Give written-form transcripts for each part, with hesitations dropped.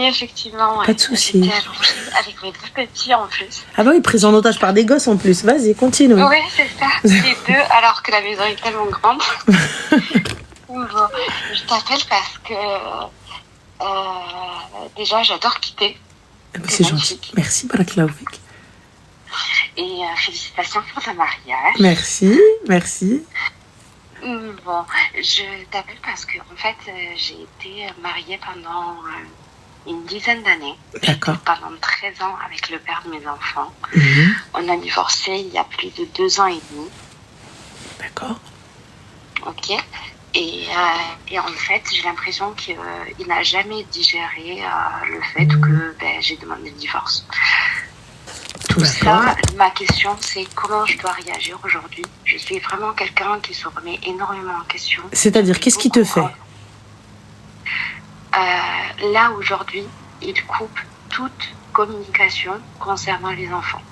effectivement. Ouais. Pas de souci. J'étais allongée avec mes 2 petits en plus. Ah bah oui, prise en otage par des gosses en plus. Vas-y, continue. Ouais, c'est ça. Les 2, alors que la maison est tellement grande. Bon, je t'appelle parce que déjà, j'adore quitter. Ah bah, c'est gentil. Merci, Barakallahu fik. Et félicitations pour ta mariage. Merci, merci. Bon, je t'appelle parce que en fait, j'ai été mariée pendant une dizaine d'années. D'accord. Pendant 13 ans avec le père de mes enfants. Mmh. On a divorcé il y a plus de 2 ans et demi. D'accord. Ok. Et en fait, j'ai l'impression qu'il n'a jamais digéré le fait que j'ai demandé le divorce. Tout ça, ma question, c'est comment je dois réagir aujourd'hui. Je suis vraiment quelqu'un qui se remet énormément en question. C'est-à-dire, qu'est-ce qui te fait? Là, aujourd'hui, il coupe toute communication concernant les enfants.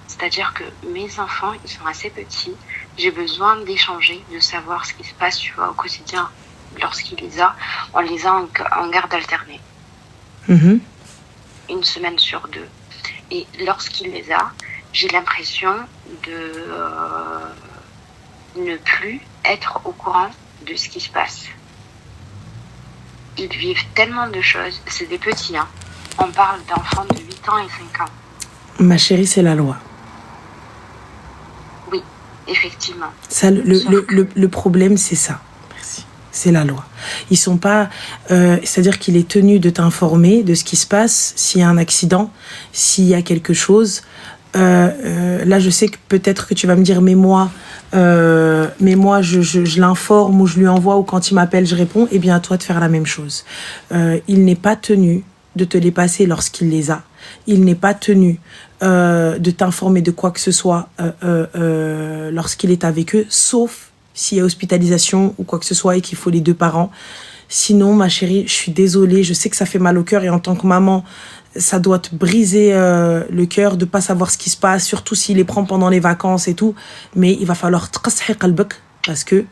C'est-à-dire que mes enfants, ils sont assez petits. J'ai besoin d'échanger, de savoir ce qui se passe, tu vois, au quotidien. Lorsqu'il les a, on les a en garde alternée. Mmh. Une semaine sur 2. Et lorsqu'il les a, j'ai l'impression de ne plus être au courant de ce qui se passe. Ils vivent tellement de choses. C'est des petits, hein. On parle d'enfants de 8 ans et 5 ans. Ma chérie, c'est la loi. Oui, effectivement. Ça, le problème, c'est ça. Merci. C'est la loi. Ils sont pas... c'est-à-dire qu'il est tenu de t'informer de ce qui se passe, s'il y a un accident, s'il y a quelque chose. Là, je sais que peut-être que tu vas me dire, mais moi, je l'informe ou je lui envoie, ou quand il m'appelle, je réponds. Eh bien, à toi de faire la même chose. Il n'est pas tenu de te les passer lorsqu'il les a. Il n'est pas tenu de t'informer de quoi que ce soit lorsqu'il est avec eux, sauf s'il y a hospitalisation ou quoi que ce soit et qu'il faut les 2 parents. Sinon, ma chérie, je suis désolée, je sais que ça fait mal au cœur et en tant que maman, ça doit te briser le cœur de pas savoir ce qui se passe, surtout s'il les prend pendant les vacances et tout. Mais il va falloir tqassi qalbak parce que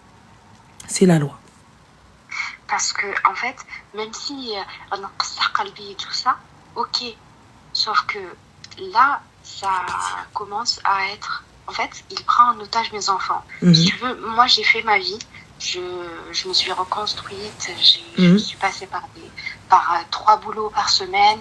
c'est la loi. Parce que, en fait, même si on a tqassi qalbi et tout ça, ok. Sauf que là, ça commence à être... En fait, il prend en otage mes enfants. Mmh. Si tu veux, moi, j'ai fait ma vie. Je me suis reconstruite. Je suis passée par 3 boulots par semaine.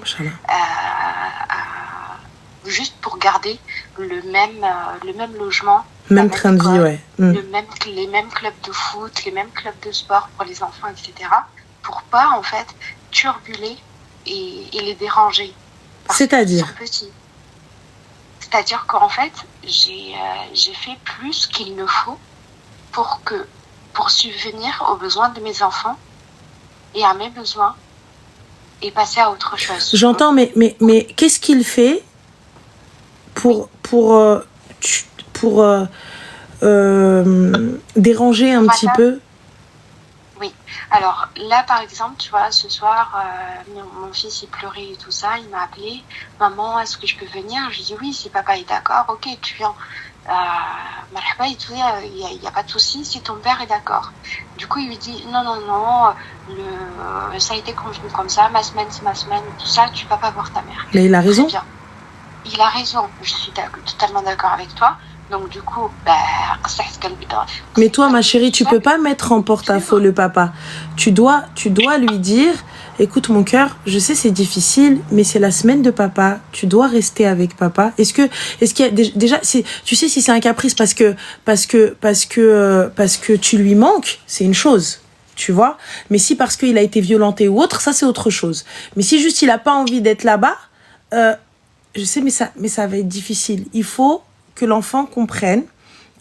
Juste pour garder le même logement. Même train de vie, ouais. Les mêmes clubs de foot, les mêmes clubs de sport pour les enfants, etc. Pour pas, en fait, turbuler et les déranger. C'est-à-dire? C'est-à-dire qu'en fait, j'ai fait plus qu'il ne faut pour subvenir aux besoins de mes enfants et à mes besoins et passer à autre chose. J'entends, mais qu'est-ce qu'il fait pour déranger un petit peu? Oui. Alors là, par exemple, tu vois, ce soir, mon fils, il pleurait et tout ça. Il m'a appelé. Maman, est-ce que je peux venir? Je lui dis oui, si papa est d'accord. Ok, tu viens. Marhaba et tout, il n'y a pas de souci si ton père est d'accord. Du coup, il lui dit non, ça a été convenu comme ça. Ma semaine, c'est ma semaine. Tout ça, tu vas pas voir ta mère. Mais il a raison. Très bien. Il a raison. Je suis totalement d'accord avec toi. Donc du coup, mais toi, ma chérie, tu peux pas mettre en porte-à-faux le papa. Tu dois lui dire, écoute mon cœur, je sais c'est difficile, mais c'est la semaine de papa. Tu dois rester avec papa. Est-ce qu'il y a déjà, tu sais si c'est un caprice parce que tu lui manques, c'est une chose. Tu vois, mais si parce qu'il a été violenté ou autre, ça c'est autre chose. Mais si juste il a pas envie d'être là-bas, je sais, mais ça va être difficile. Il faut que l'enfant comprenne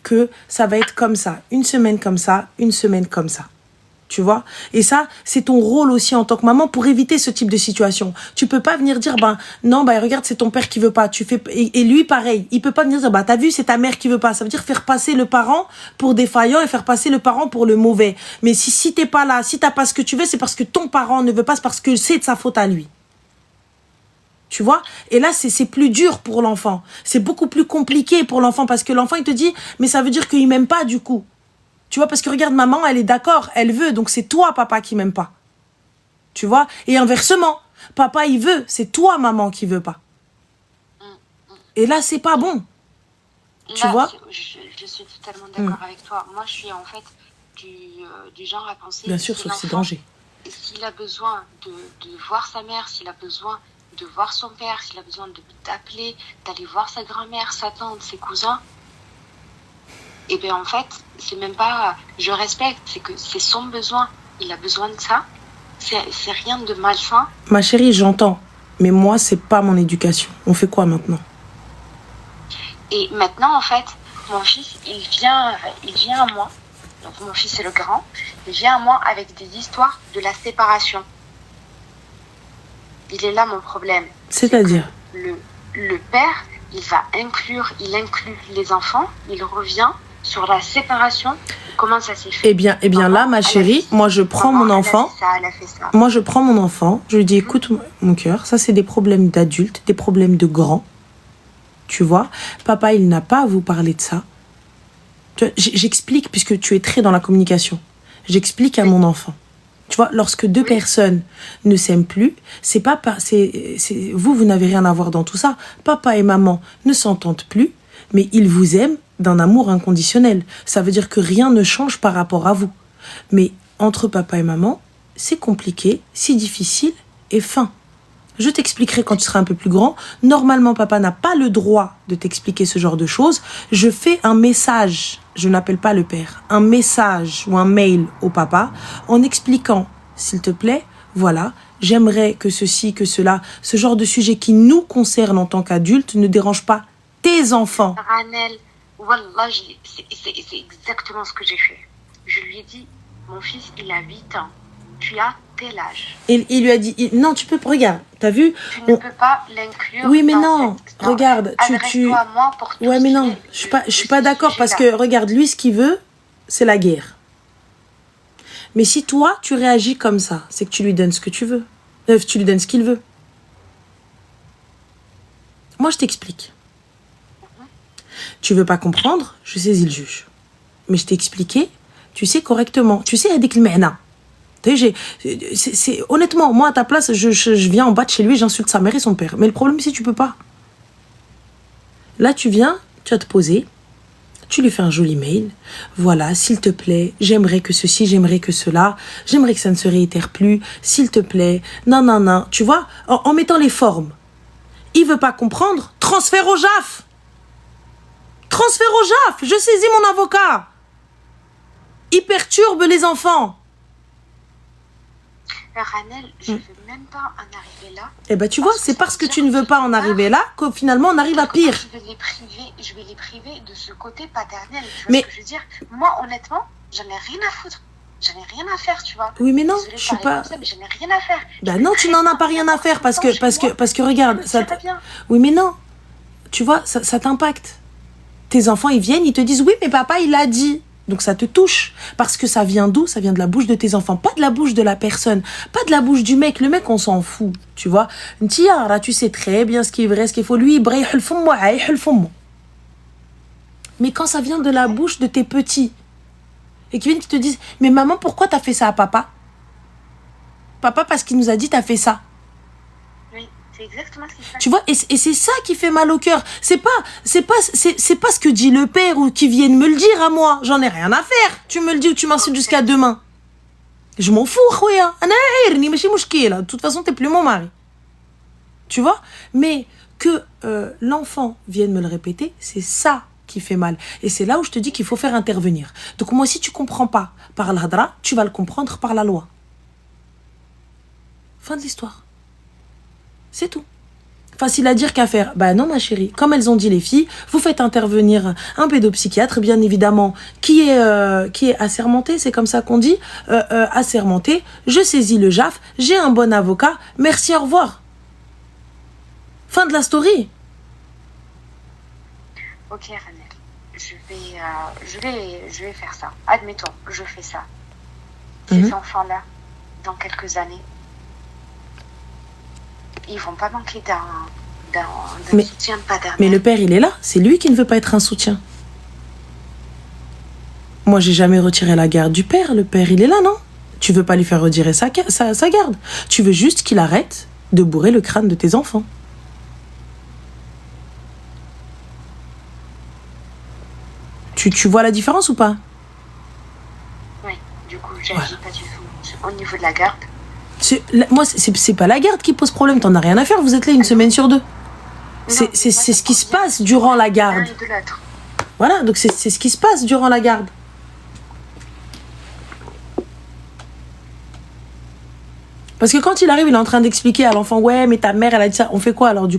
que ça va être comme ça, une semaine comme ça, une semaine comme ça. Tu vois? Et ça, c'est ton rôle aussi en tant que maman pour éviter ce type de situation. Tu peux pas venir dire, non, regarde, c'est ton père qui veut pas. Et lui, pareil. Il peut pas venir dire, t'as vu, c'est ta mère qui veut pas. Ça veut dire faire passer le parent pour défaillant et faire passer le parent pour le mauvais. Mais si t'es pas là, si t'as pas ce que tu veux, c'est parce que ton parent ne veut pas, c'est parce que c'est de sa faute à lui. Tu vois? Et là, c'est plus dur pour l'enfant. C'est beaucoup plus compliqué pour l'enfant parce que l'enfant, il te dit, mais ça veut dire qu'il m'aime pas du coup. Tu vois? Parce que regarde, maman, elle est d'accord, elle veut, donc c'est toi, papa, qui m'aime pas. Tu vois? Et inversement, Papa, il veut. C'est toi, maman, qui veut pas. Et là, c'est pas bon. Tu vois? Je suis totalement d'accord avec toi. Moi, je suis en fait du genre à penser... Bien sûr, sauf si c'est danger. S'il a besoin de voir sa mère, s'il a besoin de voir son père, s'il a besoin d'appeler, d'aller voir sa grand-mère, sa tante, ses cousins, et bien en fait, c'est même pas... Je respecte, c'est que c'est son besoin. Il a besoin de ça. C'est rien de malsain. Ma chérie, j'entends. Mais moi, c'est pas mon éducation. On fait quoi maintenant? Et maintenant, en fait, mon fils, il vient à moi. Donc mon fils est le grand. Il vient à moi avec des histoires de la séparation. Il est là mon problème. C'est-à-dire? Le père, il inclut les enfants. Il revient sur la séparation. Comment ça s'est fait? Eh bien là, ma chérie, moi je prends mon enfant. Moi je prends mon enfant. Je lui dis, écoute mon cœur, ça c'est des problèmes d'adultes, des problèmes de grands. Tu vois, papa, il n'a pas à vous parler de ça. J'explique, puisque tu es très dans la communication. J'explique à mon enfant. Tu vois, lorsque deux personnes ne s'aiment plus, vous n'avez rien à voir dans tout ça. Papa et maman ne s'entendent plus, mais ils vous aiment d'un amour inconditionnel. Ça veut dire que rien ne change par rapport à vous. Mais entre papa et maman, c'est compliqué, c'est difficile et fin. Je t'expliquerai quand tu seras un peu plus grand. Normalement, papa n'a pas le droit de t'expliquer ce genre de choses. Je fais un message, je n'appelle pas le père, un message ou un mail au papa en expliquant, s'il te plaît, voilà, j'aimerais que ceci, que cela, ce genre de sujet qui nous concerne en tant qu'adultes ne dérange pas tes enfants. Ranel, wallah, c'est exactement ce que j'ai fait. Je lui ai dit, mon fils, il a 8 ans. Tu as tel âge. Et il lui a dit, non, tu peux, regarde, t'as vu? Tu ne peux pas l'inclure. Oui, mais non, regarde, adresse-toi à moi pour tout. Ouais, mais non, je suis pas d'accord parce que, regarde, lui, ce qu'il veut, c'est la guerre. Mais si toi, tu réagis comme ça, c'est que tu lui donnes ce que tu veux. Tu lui donnes ce qu'il veut. Moi, je t'explique. Tu veux pas comprendre, je saisis le juge. Mais je t'ai expliqué, tu sais correctement. Tu sais, avec le ma'na. Honnêtement, moi à ta place, je viens en bas de chez lui, j'insulte sa mère et son père. Mais le problème, c'est que tu peux pas. Là, tu viens, tu vas te poser, tu lui fais un joli mail. Voilà, s'il te plaît, j'aimerais que ceci, j'aimerais que cela, j'aimerais que ça ne se réitère plus, s'il te plaît, non. Tu vois, en mettant les formes. Il veut pas comprendre, transfert au JAF. Transfert au JAF, je saisis mon avocat. Il perturbe les enfants. Ranel, je ne veux même pas en arriver là. Eh ben tu vois, c'est parce que tu ne veux pas en arriver là qu'au finalement on arrive à pire. Je vais les priver de ce côté paternel. Tu vois ce que je veux dire? Moi, honnêtement, j'en ai rien à foutre. J'en ai rien à faire, tu vois. Oui, mais non, Désolée, je suis pas. Ça, mais j'en ai rien à faire. Bah non, tu n'en as pas rien à faire parce que regarde, ça. Oui, mais non. Tu vois, ça t'impacte. Tes enfants, ils viennent, ils te disent oui, mais papa, il a dit. Donc ça te touche. Parce que ça vient d'où? Ça vient de la bouche de tes enfants. Pas de la bouche de la personne. Pas de la bouche du mec. Le mec, on s'en fout. Tu vois? Tiara, tu sais très bien ce qui est vrai, ce qu'il faut. Lui, mais quand ça vient de la bouche de tes petits, et qui viennent qui te disent, mais maman, pourquoi t'as fait ça à papa? Papa, parce qu'il nous a dit, t'as fait ça. Oui, c'est exactement ce qu'il fait. Tu vois, et c'est ça qui fait mal au cœur. C'est pas ce que dit le père ou qui viennent me le dire à moi. J'en ai rien à faire. Tu me le dis ou tu m'insultes jusqu'à demain. Je m'en fous, khoya. De toute façon, t'es plus mon mari. Tu vois? Mais que l'enfant vienne me le répéter, c'est ça qui fait mal. Et c'est là où je te dis qu'il faut faire intervenir. Donc moi, si tu comprends pas par l'hadra, tu vas le comprendre par la loi. Fin de l'histoire. C'est tout. Facile à dire qu'à faire. Bah non, ma chérie. Comme elles ont dit les filles, vous faites intervenir un pédopsychiatre, bien évidemment, qui est assermenté, c'est comme ça qu'on dit, assermenté. Je saisis le JAF, j'ai un bon avocat. Merci, au revoir. Fin de la story. Ok, Ranel. Je vais faire ça. Admettons, je fais ça. Ces enfants-là, dans quelques années, ils vont pas manquer d'un soutien paternel. Mais le père, il est là. C'est lui qui ne veut pas être un soutien. Moi, j'ai jamais retiré la garde du père. Le père, il est là, non? Tu veux pas lui faire retirer sa garde. Tu veux juste qu'il arrête de bourrer le crâne de tes enfants. Tu vois la différence ou pas? Oui, du coup, j'agis pas du tout au niveau de la garde. Moi, c'est pas la garde qui pose problème, t'en as rien à faire, vous êtes là une semaine sur deux. C'est ce qui se passe durant la garde. Voilà, donc c'est ce qui se passe durant la garde. Parce que quand il arrive, il est en train d'expliquer à l'enfant, ouais, mais ta mère, elle a dit ça. On fait quoi alors du coup?